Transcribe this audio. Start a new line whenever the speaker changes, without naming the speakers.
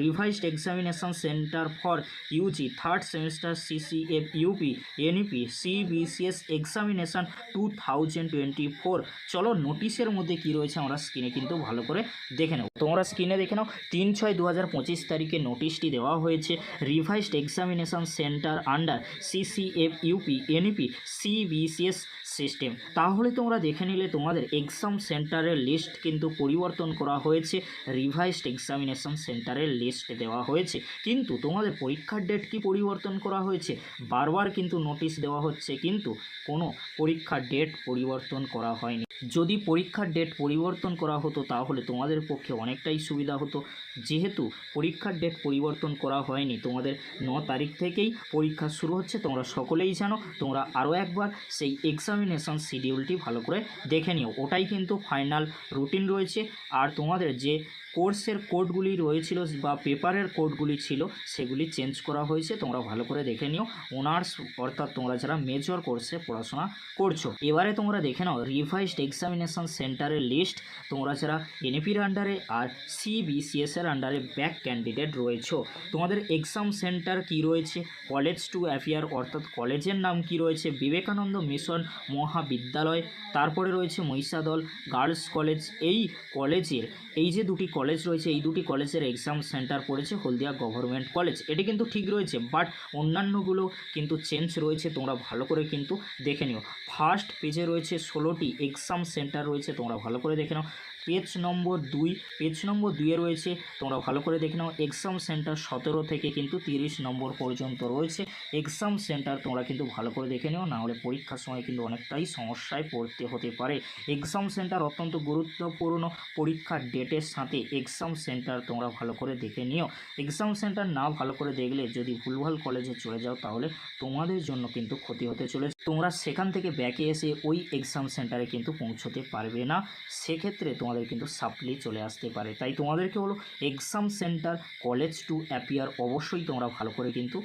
Revised examination centre for Yuji third semester CCF UP NEP CBCS examination 2024। চলো নোটিশের মধ্যে কি রয়েছে আমরা স্ক্রিনে কিন্তু ভালো করে দেখে নেব। তোমরা স্ক্রিনে দেখে নাও 3/6/2025 তারিখে নোটিশটি দেওয়া হয়েছে। Revised examination centre under CCF UP NEP CBCS system. তাহলে তোমরা দেখে নিলে তোমাদের এক্সাম সেন্টারের লিস্ট কিন্তু পরিবর্তন করা হয়েছে। রিভাইজড এক্সামিনেশন সেন্টারের লিস্ট দেওয়া হয়েছে, কিন্তু তোমাদের পরীক্ষার ডেট কি পরিবর্তন করা হয়েছে? বারবার কিন্তু নোটিশ দেওয়া হচ্ছে, কিন্তু কোনো পরীক্ষার ডেট পরিবর্তন করা হয়নি। যদি পরীক্ষার ডেট পরিবর্তন করা হতো তাহলে তোমাদের পক্ষে অনেকটাই সুবিধা হতো। যেহেতু পরীক্ষার ডেট পরিবর্তন করা হয়নি, তোমাদের 9 তারিখ থেকেই পরীক্ষা শুরু হচ্ছে, তোমরা সকলেই জানো। তোমরা আরও একবার সেই এক্সামিনেশন শিডিউলটি ভালো করে দেখে নিও, ওটাই কিন্তু ফাইনাল রুটিন রয়েছে। আর তোমাদের যে কোর্সের কোডগুলি রয়েছিল বা পেপারের কোডগুলি ছিল সেগুলি চেঞ্জ করা হয়েছে, তোমরা ভালো করে দেখে নিও। অনার্স অর্থাৎ তোমরা যারা মেজর কোর্সে পড়াশোনা করছো, এবারে তোমরা দেখে নাও রিভাইজড এক্সামিনেশন সেন্টারের লিস্ট। তোমরা যারা এনইপির আন্ডারে আর সিবিসিএস এর আন্ডারে ব্যাক ক্যান্ডিডেট রয়েছো, তোমাদের এক্সাম সেন্টার কি রয়েছে? কলেজ টু অ্যাপিয়ার অর্থাৎ কলেজের নাম কি রয়েছে? বিবেকানন্দ মিশন মহাবিদ্যালয়, তারপরে রয়েছে মহিষাদল গার্লস কলেজ। এই কলেজের এই যে দুটি কলেজ রয়েছে, এই দুটি কলেজের এক্সাম সেন্টার পড়েছে হলদিয়া গভর্নমেন্ট কলেজ। এটি কিন্তু ঠিক রয়েছে, বাট অন্যান্যগুলো কিন্তু চেঞ্জ রয়েছে, তোমরা ভালো করে কিন্তু দেখে নিও। ফার্স্ট পেজে রয়েছে 16টি এক্সাম সেন্টার রয়েছে, তোমরা ভালো করে দেখে নাও। পেজ নম্বর 2 রয়েছে, তোমরা ভালো করে দেখে নাও। এক্সাম সেন্টার 17 থেকে কিন্তু 30 নম্বর পর্যন্ত রয়েছে এক্সাম সেন্টার, তোমরা কিন্তু ভালো করে দেখে নিও, নাহলে পরীক্ষার সময় কিন্তু অনেকটাই সমস্যায় পড়তে হতে পারে। এক্সাম সেন্টার অত্যন্ত গুরুত্বপূর্ণ, পরীক্ষার ডেটের সাথে এক্সাম সেন্টার তোমরা ভালো করে দেখে নিও। এক্সাম সেন্টার না ভালো করে দেখলে যদি ভুলভাল কলেজে চলে যাও তাহলে তোমাদের জন্য কিন্তু ক্ষতি হতে চলেছে। তোমরা সেখান থেকে ব্যাকে এসে ওই এক্সাম সেন্টারে কিন্তু পৌঁছতে পারবে না, সেক্ষেত্রে তোমাদের কিন্তু সাপ্লি চলে আসতে পারে। তাই তোমাদেরকে হলো exam centre college to appear অবশ্যই তোমরা ভালো করে কিন্তু